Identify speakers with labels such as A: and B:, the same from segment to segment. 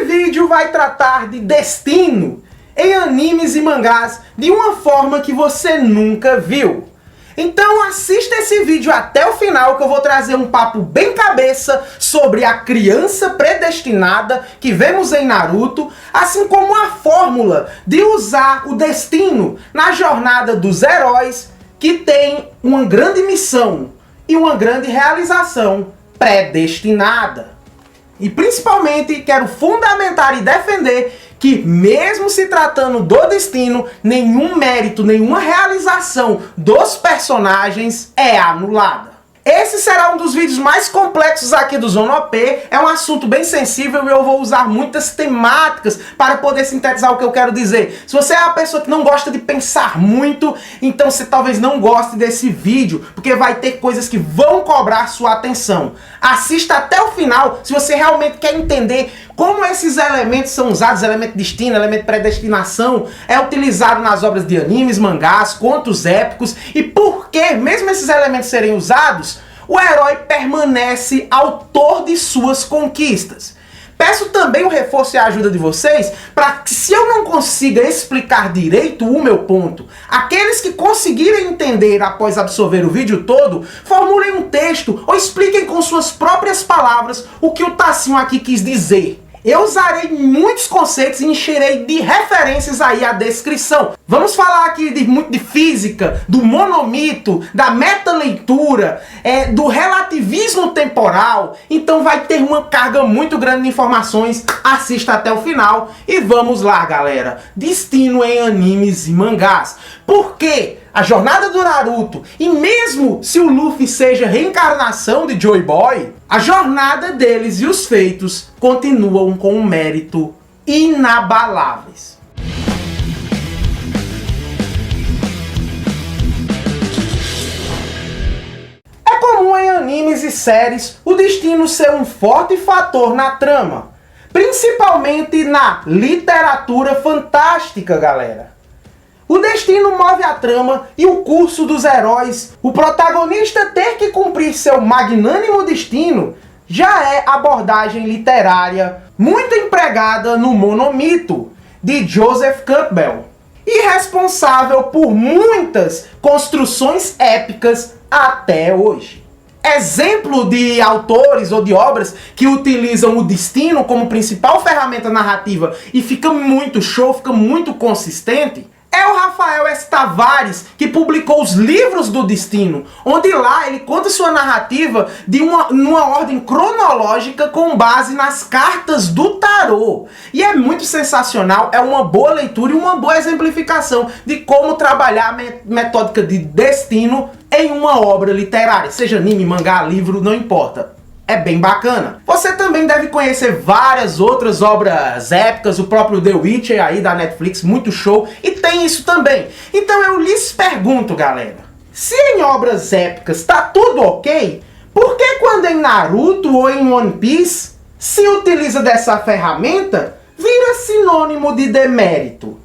A: vídeo vai tratar de destino em animes e mangás de uma forma que você nunca viu. Então assista esse vídeo até o final que eu vou trazer um papo bem cabeça sobre a criança predestinada que vemos em Naruto, assim como a fórmula de usar o destino na jornada dos heróis que tem uma grande missão e uma grande realização predestinada. E principalmente quero fundamentar e defender que mesmo se tratando do destino, nenhum mérito, nenhuma realização dos personagens é anulada. Esse será um dos vídeos mais complexos aqui do Zona OP, é um assunto bem sensível e eu vou usar muitas temáticas para poder sintetizar o que eu quero dizer. Se você é uma pessoa que não gosta de pensar muito, então você talvez não goste desse vídeo, porque vai ter coisas que vão cobrar sua atenção. Assista até o final se você realmente quer entender como esses elementos são usados, elemento de destino, elemento de predestinação, é utilizado nas obras de animes, mangás, contos épicos, e por que, mesmo esses elementos serem usados, o herói permanece autor de suas conquistas. Peço também o reforço e a ajuda de vocês para que, se eu não consiga explicar direito o meu ponto, aqueles que conseguirem entender após absorver o vídeo todo, formulem um texto ou expliquem com suas próprias palavras o que o Tassinho aqui quis dizer. Eu usarei muitos conceitos e encherei de referências aí a descrição. Vamos falar aqui muito de física, do monomito, da metaleitura, do relativismo temporal. Então vai ter uma carga muito grande de informações. Assista até o final e vamos lá, galera. Destino em animes e mangás. Por quê? A jornada do Naruto, e mesmo se o Luffy seja reencarnação de Joy Boy, a jornada deles e os feitos continuam com um mérito inabaláveis. É comum em animes e séries o destino ser um forte fator na trama, principalmente na literatura fantástica, galera. O destino move a trama e o curso dos heróis. O protagonista ter que cumprir seu magnânimo destino já é abordagem literária muito empregada no monomito de Joseph Campbell e responsável por muitas construções épicas até hoje. Exemplo de autores ou de obras que utilizam o destino como principal ferramenta narrativa e fica muito show, fica muito consistente, é o Rafael S. Tavares, que publicou os livros do destino, onde lá ele conta sua narrativa numa ordem cronológica com base nas cartas do tarô. E é muito sensacional, é uma boa leitura e uma boa exemplificação de como trabalhar a metódica de destino em uma obra literária, seja anime, mangá, livro, não importa. É bem bacana. Você também deve conhecer várias outras obras épicas, o próprio The Witcher aí da Netflix, muito show, e tem isso também. Então eu lhes pergunto, galera, se em obras épicas tá tudo ok, por que quando em Naruto ou em One Piece se utiliza dessa ferramenta, vira sinônimo de demérito,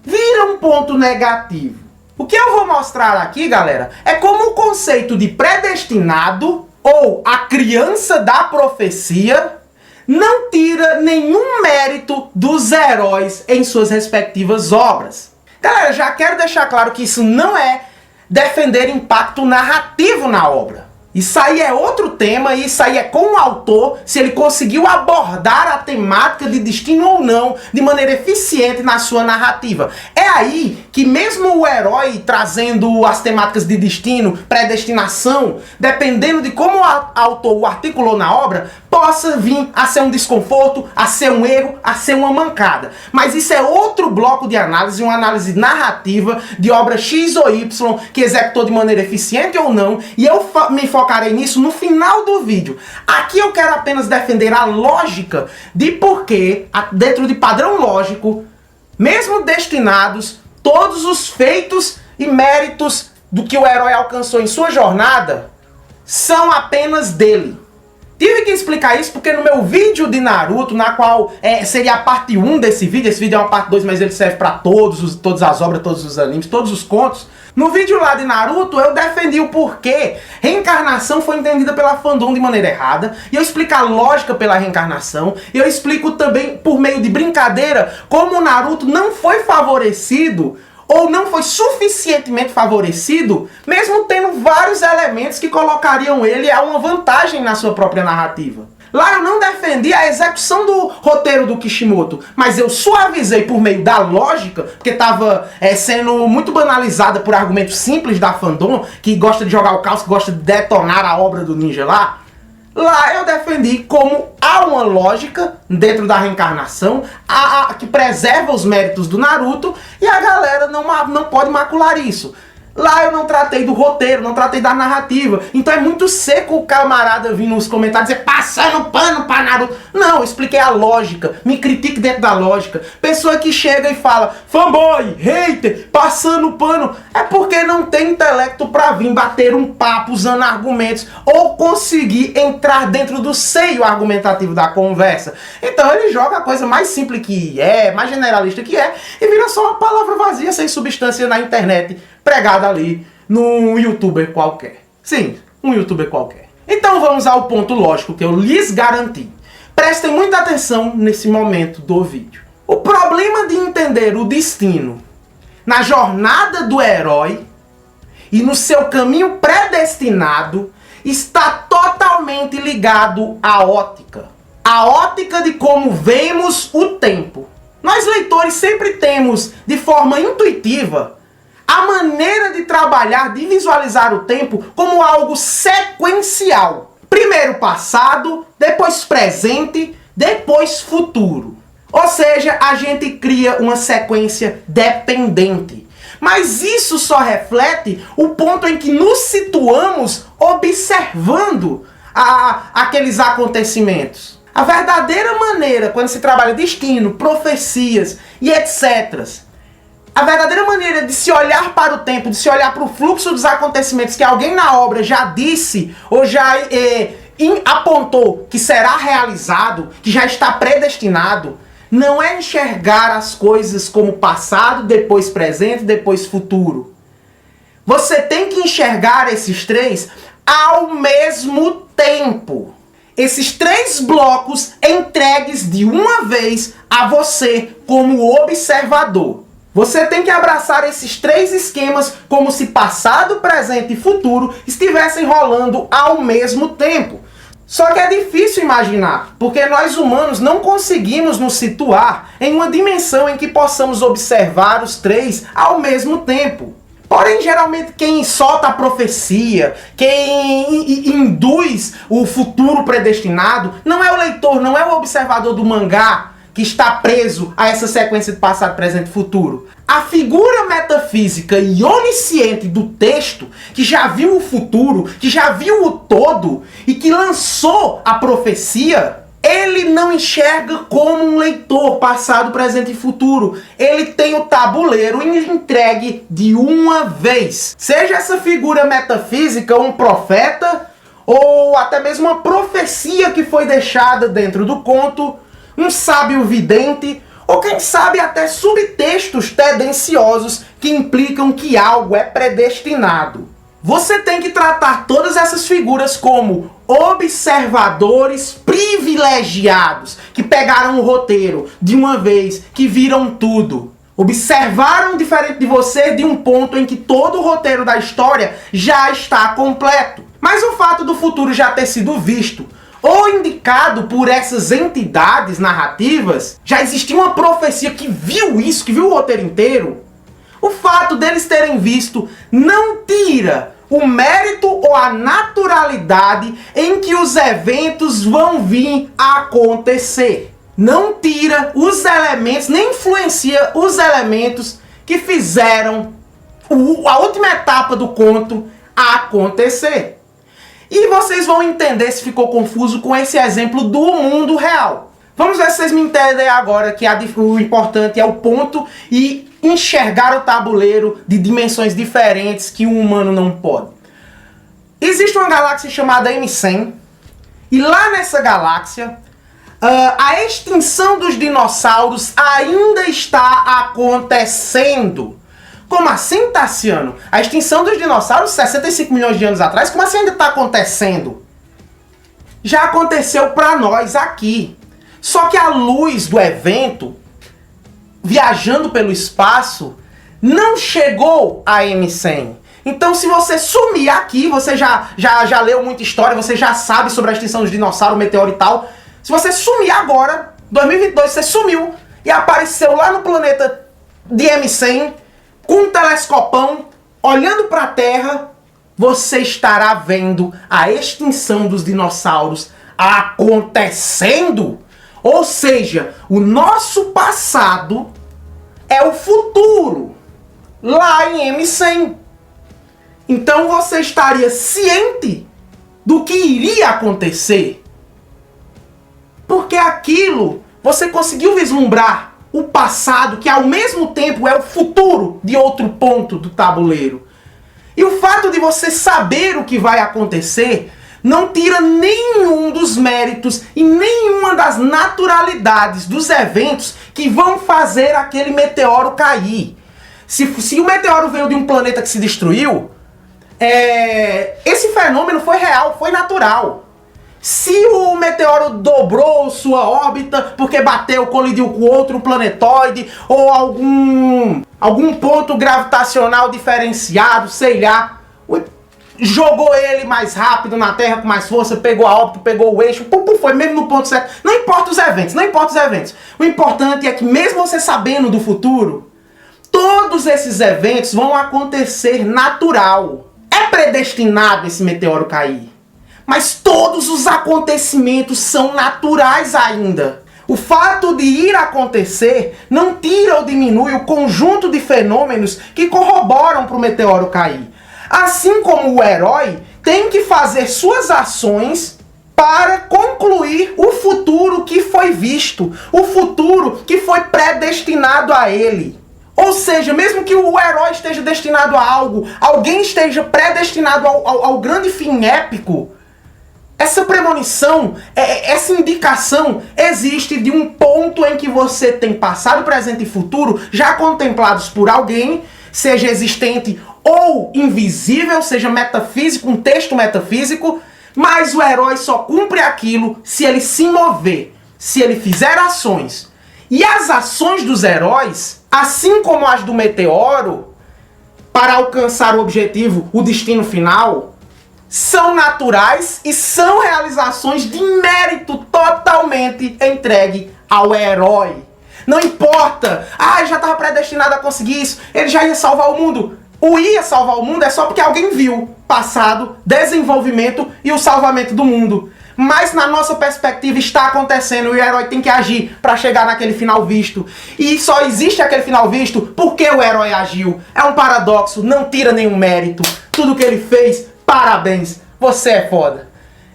A: vira um ponto negativo? O que eu vou mostrar aqui, galera, é como o conceito de predestinado ou a criança da profecia não tira nenhum mérito dos heróis em suas respectivas obras. Galera, já quero deixar claro que isso não é defender impacto narrativo na obra. Isso aí é outro tema, e isso aí é com o autor, se ele conseguiu abordar a temática de destino ou não, de maneira eficiente na sua narrativa. É aí que mesmo o herói trazendo as temáticas de destino, predestinação, dependendo de como o autor o articulou na obra, possa vir a ser um desconforto, a ser um erro, a ser uma mancada. Mas isso é outro bloco de análise, uma análise narrativa de obra X ou Y, que executou de maneira eficiente ou não, e eu me focarei nisso no final do vídeo. Aqui eu quero apenas defender a lógica de por que, dentro de padrão lógico, mesmo destinados, todos os feitos e méritos do que o herói alcançou em sua jornada são apenas dele. Tive que explicar isso porque no meu vídeo de Naruto, na qual seria a parte 1 desse vídeo, esse vídeo é uma parte 2, mas ele serve para todas as obras, todos os animes, todos os contos, No vídeo lá de Naruto, eu defendi o porquê reencarnação foi entendida pela fandom de maneira errada, e eu explico a lógica pela reencarnação, e eu explico também, por meio de brincadeira, como o Naruto não foi favorecido, ou não foi suficientemente favorecido, mesmo tendo vários elementos que colocariam ele a uma vantagem na sua própria narrativa. Lá eu não defendi a execução do roteiro do Kishimoto, mas eu suavizei por meio da lógica, porque estava sendo muito banalizada por argumentos simples da fandom, que gosta de jogar o caos, que gosta de detonar a obra do ninja lá. Lá eu defendi como há uma lógica dentro da reencarnação que preserva os méritos do Naruto, e a galera não pode macular isso. Lá eu não tratei do roteiro, não tratei da narrativa. Então é muito seco o camarada vir nos comentários dizer passando pano pra Naruto. Não, eu expliquei a lógica. Me critique dentro da lógica. Pessoa que chega e fala fanboy, hater, passando pano, é porque não tem intelecto pra vir bater um papo usando argumentos ou conseguir entrar dentro do seio argumentativo da conversa. Então ele joga a coisa mais simples que é, mais generalista que é, e vira só uma palavra vazia sem substância na internet, pregada ali num youtuber qualquer. Sim, um youtuber qualquer. Então vamos ao ponto lógico que eu lhes garanti. Prestem muita atenção nesse momento do vídeo. O problema de entender o destino na jornada do herói e no seu caminho predestinado está totalmente ligado à ótica. A ótica de como vemos o tempo. Nós leitores sempre temos, de forma intuitiva, a maneira de trabalhar, de visualizar o tempo como algo sequencial. Primeiro passado, depois presente, depois futuro. Ou seja, a gente cria uma sequência dependente. Mas isso só reflete o ponto em que nos situamos observando aqueles acontecimentos. A verdadeira maneira, quando se trabalha destino, profecias e etc., a verdadeira maneira de se olhar para o tempo, de se olhar para o fluxo dos acontecimentos que alguém na obra já disse ou já apontou que será realizado, que já está predestinado, não é enxergar as coisas como passado, depois presente, depois futuro. Você tem que enxergar esses três ao mesmo tempo. Esses três blocos entregues de uma vez a você como observador. Você tem que abraçar esses três esquemas como se passado, presente e futuro estivessem rolando ao mesmo tempo. Só que é difícil imaginar, porque nós humanos não conseguimos nos situar em uma dimensão em que possamos observar os três ao mesmo tempo. Porém, geralmente quem solta a profecia, quem induz o futuro predestinado, não é o leitor, não é o observador do mangá, que está preso a essa sequência de passado, presente e futuro. A figura metafísica e onisciente do texto, que já viu o futuro, que já viu o todo e que lançou a profecia, ele não enxerga como um leitor passado, presente e futuro. Ele tem o tabuleiro entregue de uma vez. Seja essa figura metafísica um profeta ou até mesmo uma profecia que foi deixada dentro do conto, um sábio vidente, ou quem sabe até subtextos tendenciosos que implicam que algo é predestinado. Você tem que tratar todas essas figuras como observadores privilegiados, que pegaram o roteiro de uma vez, que viram tudo. Observaram diferente de você de um ponto em que todo o roteiro da história já está completo. Mas o fato do futuro já ter sido visto ou indicado por essas entidades narrativas, já existia uma profecia que viu isso, que viu o roteiro inteiro. O fato deles terem visto não tira o mérito ou a naturalidade em que os eventos vão vir a acontecer. Não tira os elementos, nem influencia os elementos que fizeram a última etapa do conto acontecer. E vocês vão entender se ficou confuso com esse exemplo do mundo real. Vamos ver se vocês me entendem agora que o importante é o ponto e enxergar o tabuleiro de dimensões diferentes que um humano não pode. Existe uma galáxia chamada M100 e lá nessa galáxia a extinção dos dinossauros ainda está acontecendo. Como assim, Tassiano? A extinção dos dinossauros 65 milhões de anos atrás, como assim ainda está acontecendo? Já aconteceu para nós aqui. Só que a luz do evento, viajando pelo espaço, não chegou a M100. Então, se você sumir aqui, você já leu muita história, você já sabe sobre a extinção dos dinossauros, meteoro e tal. Se você sumir agora, 2022, você sumiu e apareceu lá no planeta de M100, com um telescopão, olhando para a Terra, você estará vendo a extinção dos dinossauros acontecendo. Ou seja, o nosso passado é o futuro, lá em M100. Então você estaria ciente do que iria acontecer. Porque aquilo, você conseguiu vislumbrar o passado, que ao mesmo tempo é o futuro de outro ponto do tabuleiro. E o fato de você saber o que vai acontecer não tira nenhum dos méritos e nenhuma das naturalidades dos eventos que vão fazer aquele meteoro cair. Se o meteoro veio de um planeta que se destruiu, esse fenômeno foi real, foi natural. Se o meteoro dobrou sua órbita porque bateu, colidiu com outro planetoide ou algum ponto gravitacional diferenciado, sei lá, jogou ele mais rápido na Terra com mais força, pegou a órbita, pegou o eixo, foi mesmo no ponto certo. Não importa os eventos, não importa os eventos. O importante é que mesmo você sabendo do futuro, todos esses eventos vão acontecer natural. É predestinado esse meteoro cair. Mas todos os acontecimentos são naturais ainda. O fato de ir acontecer não tira ou diminui o conjunto de fenômenos que corroboram para o meteoro cair. Assim como o herói tem que fazer suas ações para concluir o futuro que foi visto, o futuro que foi predestinado a ele. Ou seja, mesmo que o herói esteja destinado a algo, alguém esteja predestinado ao grande fim épico, essa premonição, essa indicação existe de um ponto em que você tem passado, presente e futuro já contemplados por alguém, seja existente ou invisível, seja metafísico, um texto metafísico, mas o herói só cumpre aquilo se ele se mover, se ele fizer ações. E as ações dos heróis, assim como as do meteoro, para alcançar o objetivo, o destino final, são naturais e são realizações de mérito totalmente entregue ao herói. Não importa, ele já estava predestinado a conseguir isso, ele já ia salvar o mundo. O ia salvar o mundo é só porque alguém viu passado, desenvolvimento e o salvamento do mundo. Mas na nossa perspectiva está acontecendo e o herói tem que agir para chegar naquele final visto. E só existe aquele final visto porque o herói agiu. É um paradoxo, não tira nenhum mérito. Tudo que ele fez, parabéns, você é foda.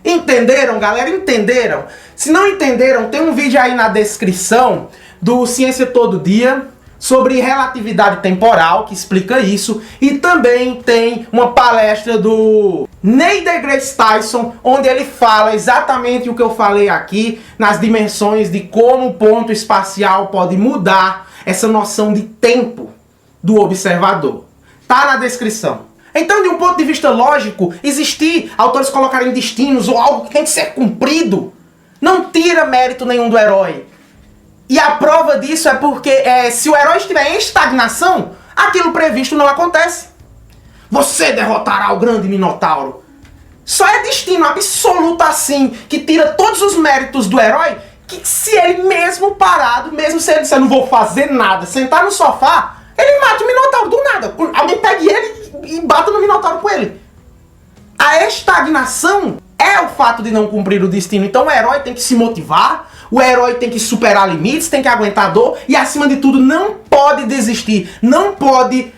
A: Entenderam, galera? Entenderam? Se não entenderam, tem um vídeo aí na descrição do Ciência Todo Dia sobre relatividade temporal, que explica isso, e também tem uma palestra do Neil deGrasse Tyson, onde ele fala exatamente o que eu falei aqui, nas dimensões de como o ponto espacial pode mudar essa noção de tempo do observador. Tá na descrição. Então, de um ponto de vista lógico, existir autores colocarem destinos ou algo que tem que ser cumprido, não tira mérito nenhum do herói. E a prova disso é porque se o herói estiver em estagnação, aquilo previsto não acontece. Você derrotará o grande Minotauro. Só é destino absoluto assim, que tira todos os méritos do herói, que se ele mesmo parado, mesmo se ele disser não vou fazer nada, sentar no sofá, ele mata o Minotauro do nada. Alguém pegue ele e bata no Minotauro com ele. A estagnação é o fato de não cumprir o destino. Então o herói tem que se motivar, o herói tem que superar limites, tem que aguentar dor e, acima de tudo, não pode desistir, não pode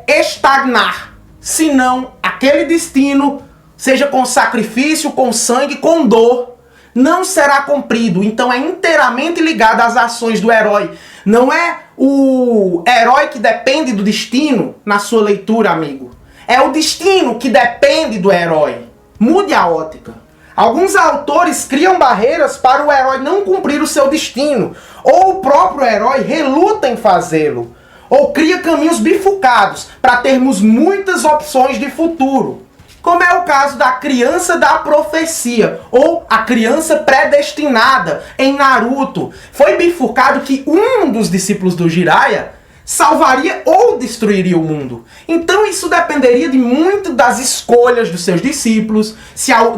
A: estagnar. Senão aquele destino, seja com sacrifício, com sangue, com dor, não será cumprido. Então é inteiramente ligado às ações do herói. Não é o herói que depende do destino na sua leitura, amigo. É o destino que depende do herói. Mude a ótica. Alguns autores criam barreiras para o herói não cumprir o seu destino, ou o próprio herói reluta em fazê-lo. ou cria caminhos bifurcados para termos muitas opções de futuro. Como é o caso da criança da profecia, ou a criança predestinada em Naruto. Foi bifurcado que um dos discípulos do Jiraiya salvaria ou destruiria o mundo. Então isso dependeria de muito das escolhas dos seus discípulos,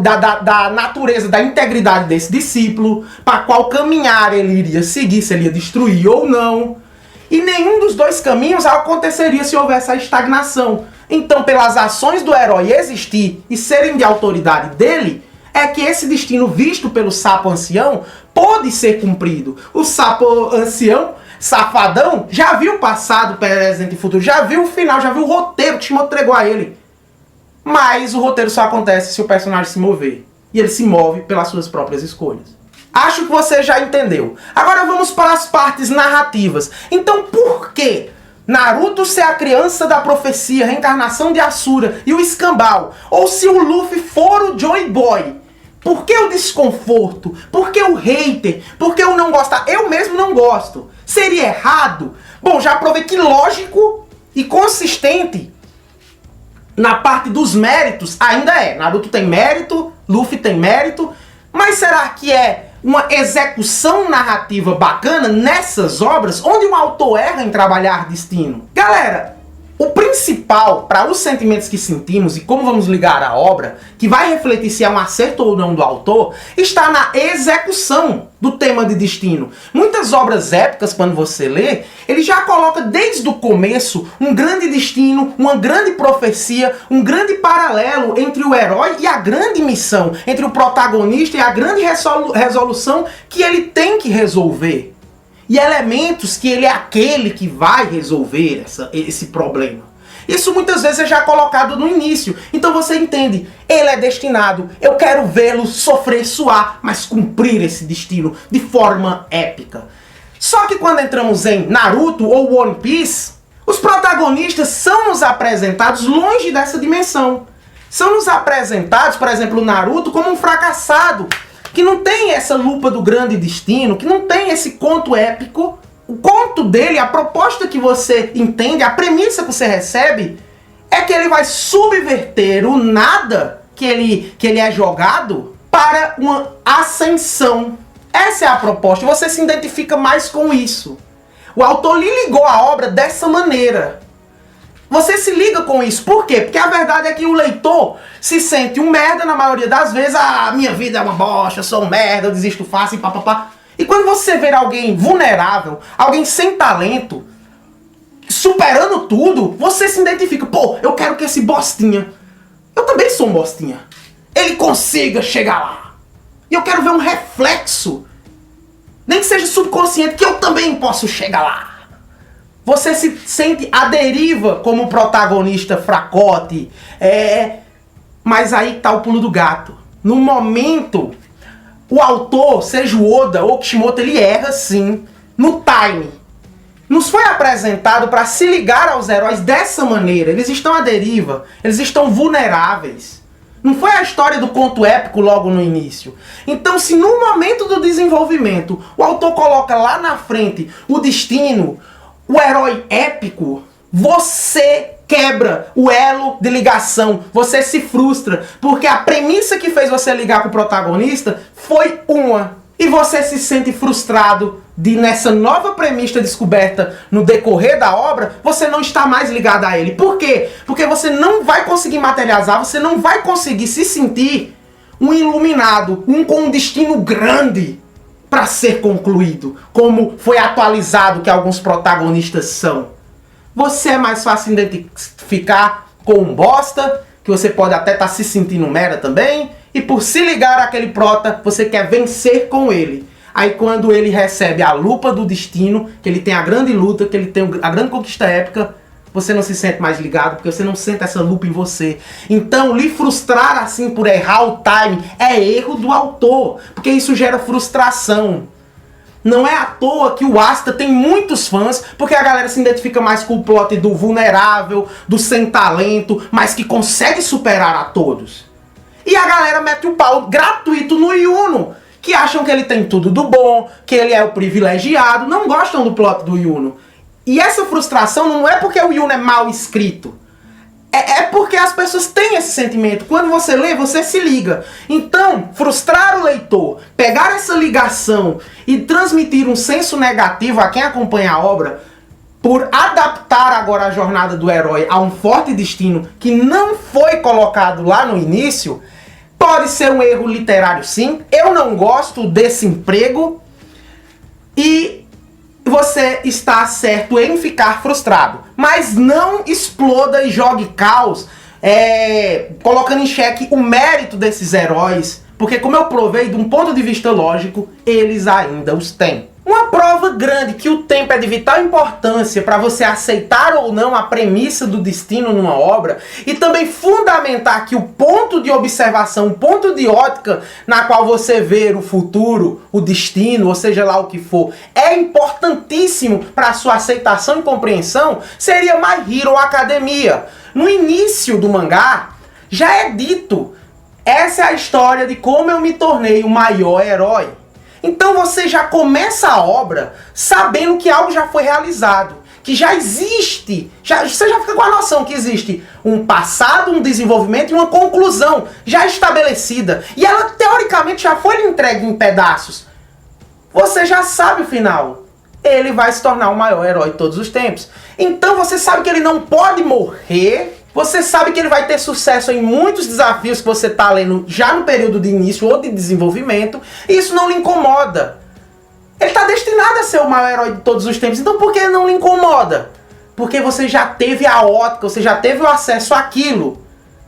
A: da natureza, da integridade desse discípulo, para qual caminhar ele iria seguir, se ele ia destruir ou não. E nenhum dos dois caminhos aconteceria se houvesse a estagnação. Então, pelas ações do herói existir e serem de autoridade dele, é que esse destino visto pelo sapo ancião pode ser cumprido. O sapo ancião, safadão, já viu o passado, presente e futuro, já viu o final, já viu o roteiro que Shimoto entregou a ele. Mas o roteiro só acontece se o personagem se mover. E ele se move pelas suas próprias escolhas. Acho que você já entendeu. Agora vamos para as partes narrativas. Então por que Naruto ser a criança da profecia, reencarnação de Asura e o escambau? Ou se o Luffy for o Joy Boy? Por que o desconforto? Por que o hater? Por que o não gostar? Eu mesmo não gosto. Seria errado? Bom, já provei que lógico e consistente na parte dos méritos ainda é. Naruto tem mérito, Luffy tem mérito, mas será que é uma execução narrativa bacana nessas obras, onde o autor erra em trabalhar destino? Galera, o principal para os sentimentos que sentimos e como vamos ligar a obra, que vai refletir se é um acerto ou não do autor, está na execução do tema de destino. Muitas obras épicas, quando você lê, ele já coloca desde o começo um grande destino, uma grande profecia, um grande paralelo entre o herói e a grande missão, entre o protagonista e a grande resolução que ele tem que resolver. E elementos que ele é aquele que vai resolver esse problema. Isso muitas vezes é já colocado no início. Então você entende, ele é destinado, eu quero vê-lo sofrer, suar, mas cumprir esse destino de forma épica. Só que quando entramos em Naruto ou One Piece, os protagonistas são nos apresentados longe dessa dimensão. São nos apresentados, por exemplo, o Naruto como um fracassado, que não tem essa lupa do grande destino, que não tem esse conto épico. O conto dele, a proposta que você entende, a premissa que você recebe, é que ele vai subverter o nada que ele é jogado para uma ascensão. Essa é a proposta, você se identifica mais com isso. O autor lhe ligou a obra dessa maneira. Você se liga com isso. Por quê? Porque a verdade é que o leitor se sente um merda na maioria das vezes. Ah, minha vida é uma bosta, eu sou um merda, eu desisto fácil, papapá. E quando você vê alguém vulnerável, alguém sem talento, superando tudo, você se identifica. Pô, eu quero que esse bostinha, eu também sou um bostinha, ele consiga chegar lá. E eu quero ver um reflexo, nem que seja subconsciente, que eu também posso chegar lá. Você se sente à deriva como protagonista fracote. Mas aí tá o pulo do gato. No momento, o autor, seja o Oda ou Kishimoto, ele erra sim no time. Nos foi apresentado para se ligar aos heróis dessa maneira. Eles estão à deriva, eles estão vulneráveis. Não foi a história do conto épico logo no início. Então, se no momento do desenvolvimento o autor coloca lá na frente o destino, o herói épico, você quebra o elo de ligação, você se frustra, porque a premissa que fez você ligar com o protagonista foi uma, e você se sente frustrado de nessa nova premissa descoberta no decorrer da obra, você não está mais ligado a ele. Por quê? Porque você não vai conseguir materializar, você não vai conseguir se sentir um iluminado, com um destino grande para ser concluído, como foi atualizado que alguns protagonistas são. Você é mais fácil identificar com um bosta, que você pode até estar se sentindo merda também, e por se ligar àquele prota, você quer vencer com ele. Aí quando ele recebe a lupa do destino, que ele tem a grande luta, que ele tem a grande conquista épica, você não se sente mais ligado, porque você não sente essa lupa em você. Então, lhe frustrar assim por errar o time é erro do autor, porque isso gera frustração. Não é à toa que o Asta tem muitos fãs, porque a galera se identifica mais com o plot do vulnerável, do sem talento, mas que consegue superar a todos. E a galera mete o pau gratuito no Yuno, que acham que ele tem tudo do bom, que ele é o privilegiado, não gostam do plot do Yuno. E essa frustração não é porque o Yuno é mal escrito. É porque as pessoas têm esse sentimento. Quando você lê, você se liga. Então, frustrar o leitor, pegar essa ligação e transmitir um senso negativo a quem acompanha a obra, por adaptar agora a jornada do herói a um forte destino que não foi colocado lá no início, pode ser um erro literário, sim. Eu não gosto desse emprego e você está certo em ficar frustrado. Mas não exploda e jogue caos, colocando em xeque o mérito desses heróis, porque, como eu provei, de um ponto de vista lógico, eles ainda os têm. Uma prova grande que o tempo é de vital importância para você aceitar ou não a premissa do destino numa obra, e também fundamentar que o ponto de observação, o ponto de ótica na qual você vê o futuro, o destino, ou seja lá o que for, é importantíssimo para a sua aceitação e compreensão, seria My Hero Academia. No início do mangá, já é dito, essa é a história de como eu me tornei o maior herói. Então você já começa a obra sabendo que algo já foi realizado, que já existe, você já fica com a noção que existe um passado, um desenvolvimento e uma conclusão já estabelecida. E ela teoricamente já foi entregue em pedaços. Você já sabe o final. Ele vai se tornar o maior herói de todos os tempos. Então você sabe que ele não pode morrer. Você sabe que ele vai ter sucesso em muitos desafios que você está lendo já no período de início ou de desenvolvimento, e isso não lhe incomoda. Ele está destinado a ser o maior herói de todos os tempos, então por que não lhe incomoda? Porque você já teve a ótica, você já teve o acesso àquilo,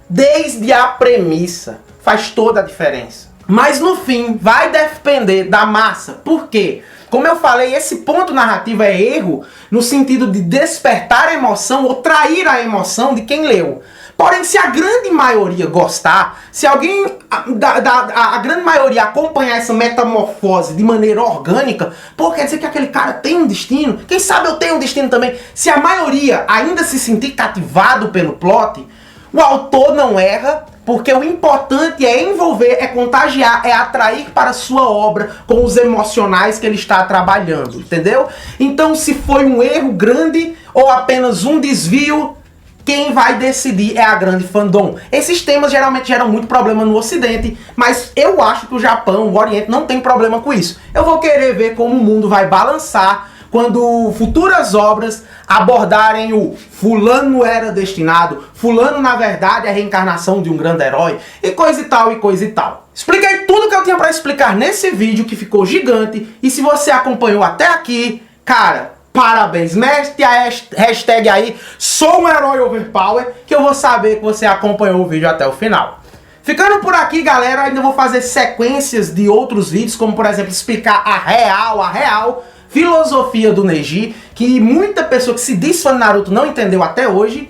A: desde a premissa. Faz toda a diferença. Mas no fim, vai depender da massa. Por quê? Como eu falei, esse ponto narrativo é erro no sentido de despertar a emoção ou trair a emoção de quem leu. Porém, se a grande maioria gostar, se alguém, a grande maioria acompanhar essa metamorfose de maneira orgânica, pô, quer dizer que aquele cara tem um destino? Quem sabe eu tenho um destino também? Se a maioria ainda se sentir cativado pelo plot, o autor não erra, porque o importante é envolver, é contagiar, é atrair para a sua obra com os emocionais que ele está trabalhando, entendeu? Então, se foi um erro grande ou apenas um desvio, quem vai decidir é a grande fandom. Esses temas geralmente geram muito problema no Ocidente, mas eu acho que o Japão, o Oriente, não tem problema com isso. Eu vou querer ver como o mundo vai balançar quando futuras obras abordarem o fulano era destinado, fulano na verdade é a reencarnação de um grande herói, e coisa e tal, e coisa e tal. Expliquei tudo que eu tinha para explicar nesse vídeo, que ficou gigante, e se você acompanhou até aqui, cara, parabéns. Mete a hashtag aí, sou um herói overpower, que eu vou saber que você acompanhou o vídeo até o final. Ficando por aqui, galera, ainda vou fazer sequências de outros vídeos, como por exemplo, explicar a real filosofia do Neji, que muita pessoa que se diz fã de Naruto não entendeu até hoje.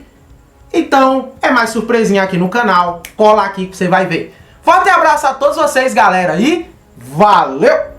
A: Então, é mais surpresinha aqui no canal. Cola aqui que você vai ver. Forte abraço a todos vocês, galera, e valeu!